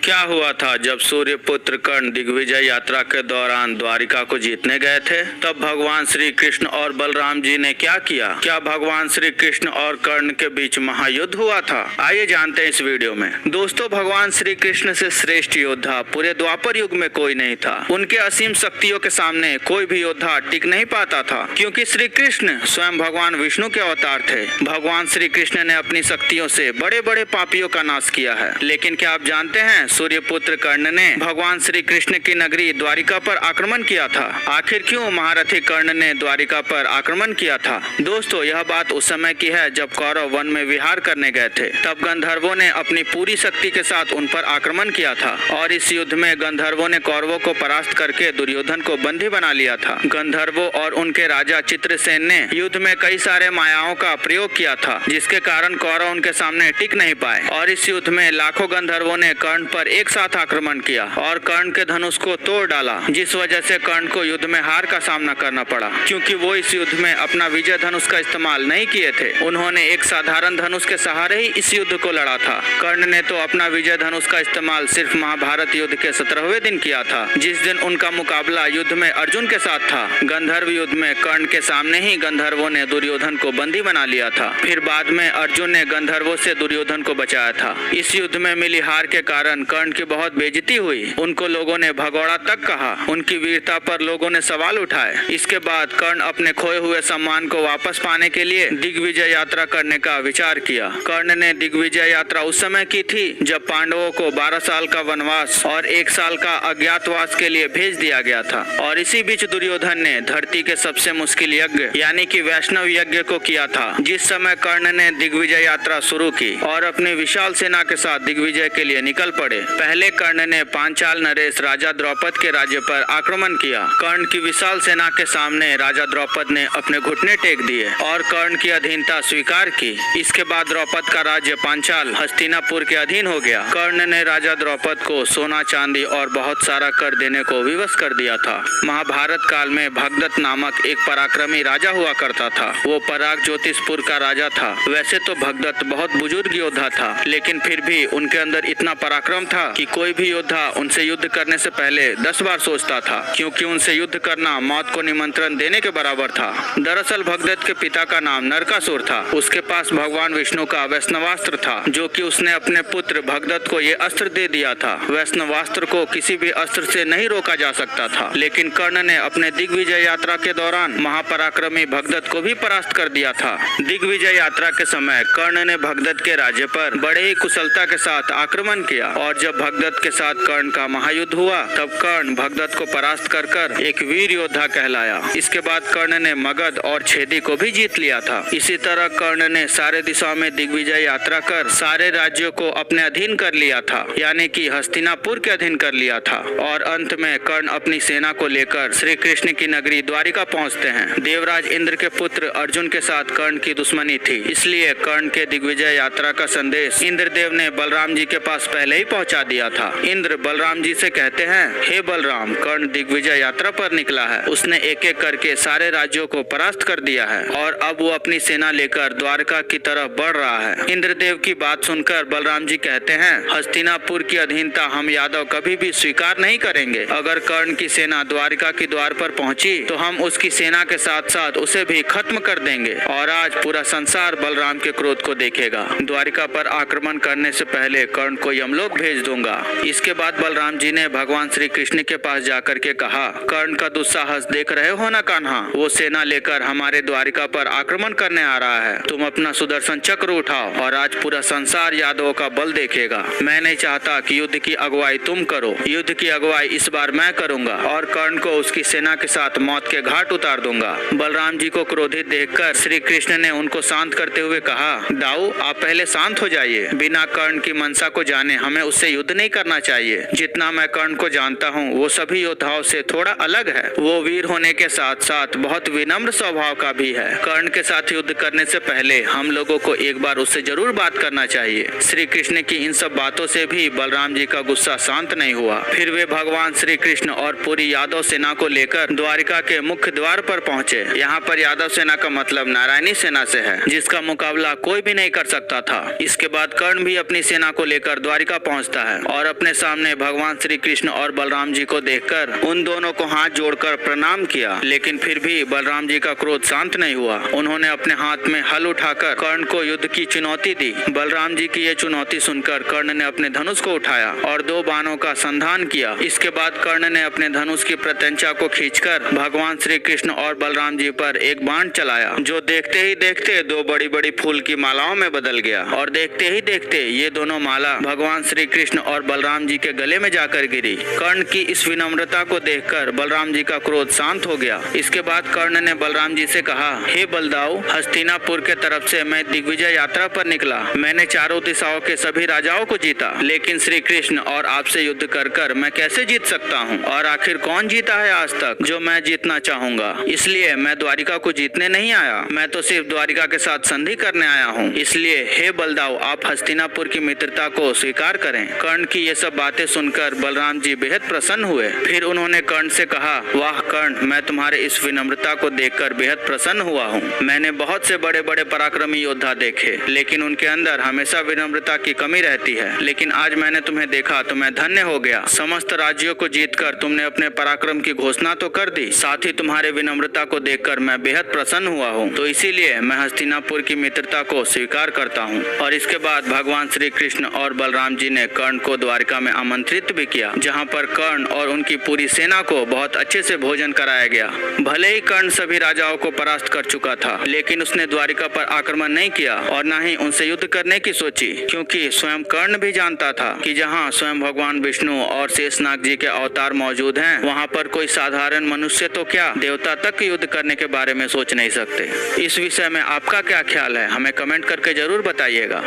क्या हुआ था जब सूर्यपुत्र कर्ण दिग्विजय यात्रा के दौरान द्वारिका को जीतने गए थे? तब भगवान श्री कृष्ण और बलराम जी ने क्या किया? क्या भगवान श्री कृष्ण और कर्ण के बीच महायुद्ध हुआ था? आइए जानते हैं इस वीडियो में। दोस्तों, भगवान श्री कृष्ण से श्रेष्ठ योद्धा पूरे द्वापर युग में कोई नहीं था। उनके असीम शक्तियों के सामने कोई भी योद्धा टिक नहीं पाता था, क्योंकि श्री कृष्ण स्वयं भगवान विष्णु के अवतार थे। भगवान श्री कृष्ण ने अपनी शक्तियों से बड़े बड़े पापियों का नाश किया है। लेकिन क्या आप जानते हैं, सूर्यपुत्र कर्ण ने भगवान श्री कृष्ण की नगरी द्वारिका पर आक्रमण किया था। आखिर क्यों महारथी कर्ण ने द्वारिका पर आक्रमण किया था? दोस्तों, यह बात उस समय की है जब कौरव वन में विहार करने गए थे। तब गंधर्वों ने अपनी पूरी शक्ति के साथ उन पर आक्रमण किया था और इस युद्ध में गंधर्वों ने कौरवों को परास्त करके दुर्योधन को बंदी बना लिया था। गंधर्वों और उनके राजा चित्रसेन ने युद्ध में कई सारे मायाओं का प्रयोग किया था, जिसके कारण कौरव उनके सामने टिक नहीं पाए और इस युद्ध में लाखों गंधर्वों ने कर्ण पर एक साथ आक्रमण किया और कर्ण के धनुष को तोड़ डाला, जिस वजह से कर्ण को युद्ध में हार का सामना करना पड़ा, क्योंकि वो इस युद्ध में अपना विजय धनुष का इस्तेमाल नहीं किए थे। उन्होंने एक साधारण धनुष के सहारे ही इस युद्ध को लड़ा था। कर्ण ने तो अपना विजय धनुष का इस्तेमाल सिर्फ महाभारत युद्ध के 17वें दिन किया था, जिस दिन उनका मुकाबला युद्ध में अर्जुन के साथ था। गंधर्व युद्ध में कर्ण के सामने ही गंधर्वों ने दुर्योधन को बंदी बना लिया था। फिर बाद में अर्जुन ने गंधर्वों से दुर्योधन को बचाया था। इस युद्ध में मिली हार के कारण कर्ण की बहुत बेइज्जती हुई। उनको लोगों ने भगोड़ा तक कहा। उनकी वीरता पर लोगों ने सवाल उठाए। इसके बाद कर्ण अपने खोए हुए सम्मान को वापस पाने के लिए दिग्विजय यात्रा करने का विचार किया। कर्ण ने दिग्विजय यात्रा उस समय की थी जब पांडवों को 12 साल का वनवास और 1 साल का अज्ञातवास के लिए भेज दिया गया था। और इसी बीच दुर्योधन ने धरती के सबसे मुश्किल यज्ञ यानी कि वैष्णव यज्ञ को किया था। जिस समय कर्ण ने दिग्विजय यात्रा शुरू की और अपनी विशाल सेना के साथ दिग्विजय के लिए निकल पड़े। पहले कर्ण ने पांचाल नरेश राजा द्रौपद के राज्य पर आक्रमण किया। कर्ण की विशाल सेना के सामने राजा द्रौपद ने अपने घुटने टेक दिए और कर्ण की अधीनता स्वीकार की। इसके बाद द्रौपद का राज्य पांचाल हस्तिनापुर के अधीन हो गया। कर्ण ने राजा द्रौपद को सोना चांदी और बहुत सारा कर देने को विवश कर दिया था। महाभारत काल में भगदत्त नामक एक पराक्रमी राजा हुआ करता था। वो पराग ज्योतिषपुर का राजा था। वैसे तो भगदत्त बहुत बुजुर्ग योद्धा था, लेकिन फिर भी उनके अंदर इतना पराक्रम था कि कोई भी योद्धा उनसे युद्ध करने से पहले 10 बार सोचता था, क्योंकि उनसे युद्ध करना मौत को निमंत्रण देने के बराबर था। दरअसल भगदत्त के पिता का नाम नरकासुर था। उसके पास भगवान विष्णु का वैष्णवास्त्र था, जो कि उसने अपने पुत्र भगदत्त को ये अस्त्र दे दिया था। वैष्णवास्त्र को किसी भी अस्त्र से नहीं रोका जा सकता था, लेकिन कर्ण ने अपने दिग्विजय यात्रा के दौरान महापराक्रमी भगदत्त को भी परास्त कर दिया था। दिग्विजय यात्रा के समय कर्ण ने भगदत्त के राज्य पर बड़े ही कुशलता के साथ आक्रमण किया और जब भगदत्त के साथ कर्ण का महायुद्ध हुआ, तब कर्ण भगदत्त को परास्त कर एक वीर योद्धा कहलाया। इसके बाद कर्ण ने मगध और छेदी को भी जीत लिया था। इसी तरह कर्ण ने सारे दिशाओं में दिग्विजय यात्रा कर सारे राज्यों को अपने अधीन कर लिया था, यानी कि हस्तिनापुर के अधीन कर लिया था। और अंत में कर्ण अपनी सेना को लेकर श्री कृष्ण की नगरी द्वारिका पहुंचते हैं। देवराज इंद्र के पुत्र अर्जुन के साथ कर्ण की दुश्मनी थी, इसलिए कर्ण के दिग्विजय यात्रा का संदेश इंद्रदेव ने बलराम जी के पास पहले ही पहुंचा दिया था। इंद्र बलराम जी से कहते हैं, हे बलराम, कर्ण दिग्विजय यात्रा पर निकला है। उसने एक एक करके सारे राज्यों को परास्त कर दिया है और अब वो अपनी सेना लेकर द्वारका की तरफ बढ़ रहा है। इंद्रदेव की बात सुनकर बलराम जी कहते हैं, हस्तिनापुर की अधीनता हम यादव कभी भी स्वीकार नहीं करेंगे। अगर कर्ण की सेना द्वारिका के द्वार पर पहुंची तो हम उसकी सेना के साथ साथ उसे भी खत्म कर देंगे और आज पूरा संसार बलराम के क्रोध को देखेगा। द्वारिका पर आक्रमण करने से पहले कर्ण को यमलोक भेज दूंगा। इसके बाद बलराम जी ने भगवान श्री कृष्ण के पास जाकर के कहा, कर्ण का दुस्साहस देख रहे हो ना कान्हा? वो सेना लेकर हमारे द्वारिका पर आक्रमण करने आ रहा है। तुम अपना सुदर्शन चक्र उठाओ और आज पूरा संसार यादवों का बल देखेगा। मैं नहीं चाहता कि युद्ध की अगुवाई तुम करो। युद्ध की अगुवाई इस बार मैं करूंगा और कर्ण को उसकी सेना के साथ मौत के घाट उतार दूंगा। बलराम जी को क्रोधित देखकर श्री कृष्ण ने उनको शांत करते हुए कहा, दाऊ, आप पहले शांत हो जाइए। बिना कर्ण की मनसा को जाने हमें उससे युद्ध नहीं करना चाहिए। जितना मैं कर्ण को जानता हूँ, वो सभी योद्धाओं से थोड़ा अलग है। वो वीर होने के साथ साथ बहुत विनम्र स्वभाव का भी है। कर्ण के साथ युद्ध करने से पहले हम लोगों को एक बार उससे जरूर बात करना चाहिए। श्री कृष्ण की इन सब बातों से भी बलराम जी का गुस्सा शांत नहीं हुआ। फिर वे भगवान श्री कृष्ण और पूरी यादव सेना को लेकर द्वारिका के मुख्य द्वार पर पहुंचे। यहाँ पर यादव सेना का मतलब नारायणी सेना से है, जिसका मुकाबला कोई भी नहीं कर सकता था। इसके बाद कर्ण भी अपनी सेना को लेकर द्वारिका पहुंचता आता है और अपने सामने भगवान श्री कृष्ण और बलराम जी को देखकर उन दोनों को हाथ जोड़कर प्रणाम किया। लेकिन फिर भी बलराम जी का क्रोध शांत नहीं हुआ। उन्होंने अपने हाथ में हल उठाकर कर्ण को युद्ध की चुनौती दी। बलराम जी की ये चुनौती सुनकर कर्ण ने अपने धनुष को उठाया और 2 बाणों का संधान किया। इसके बाद कर्ण ने अपने धनुष की प्रत्यंचा को खींचकर भगवान श्री कृष्ण और बलराम जी पर एक बाण चलाया, जो देखते ही देखते 2 बड़ी बड़ी फूल की मालाओं में बदल गया और देखते ही देखते ये दोनों माला भगवान श्री कृष्ण और बलराम जी के गले में जाकर गिरी। कर्ण की इस विनम्रता को देखकर बलराम जी का क्रोध शांत हो गया। इसके बाद कर्ण ने बलराम जी से कहा, हे बलदाऊ, हस्तिनापुर के तरफ से मैं दिग्विजय यात्रा पर निकला। मैंने चारों दिशाओं के सभी राजाओं को जीता, लेकिन श्री कृष्ण और आपसे युद्ध कर मैं कैसे जीत सकता हूँ? और आखिर कौन जीता है आज तक जो मैं जीतना चाहूंगा? इसलिए मैं द्वारिका को जीतने नहीं आया, मैं तो सिर्फ द्वारिका के साथ संधि करने आया हूँ। इसलिए हे बलदाऊ, आप हस्तिनापुर की मित्रता को स्वीकार करें। कर्ण की ये सब बातें सुनकर बलराम जी बेहद प्रसन्न हुए। फिर उन्होंने कर्ण से कहा, वाह कर्ण, मैं तुम्हारे इस विनम्रता को देखकर बेहद प्रसन्न हुआ हूँ। मैंने बहुत से बड़े बड़े पराक्रमी योद्धा देखे, लेकिन उनके अंदर हमेशा विनम्रता की कमी रहती है। लेकिन आज मैंने तुम्हें देखा तो मैं धन्य हो गया। समस्त राज्यों को जीतकर तुमने अपने पराक्रम की घोषणा तो कर दी, साथ ही तुम्हारे विनम्रता को देखकर मैं बेहद प्रसन्न हुआ हूँ। तो इसीलिए मैं हस्तिनापुर की मित्रता को स्वीकार करता हूँ। और इसके बाद भगवान श्री कृष्ण और बलराम जी ने कर्ण को द्वारिका में आमंत्रित भी किया, जहाँ पर कर्ण और उनकी पूरी सेना को बहुत अच्छे से भोजन कराया गया। भले ही कर्ण सभी राजाओं को परास्त कर चुका था, लेकिन उसने द्वारिका पर आक्रमण नहीं किया और न ही उनसे युद्ध करने की सोची, क्योंकि स्वयं कर्ण भी जानता था कि जहाँ स्वयं भगवान विष्णु और शेषनाग जी के अवतार मौजूद हैं, वहाँ पर कोई साधारण मनुष्य तो क्या, देवता तक युद्ध करने के बारे में सोच नहीं सकते। इस विषय में आपका क्या ख्याल है? हमें कमेंट करके जरूर बताइएगा।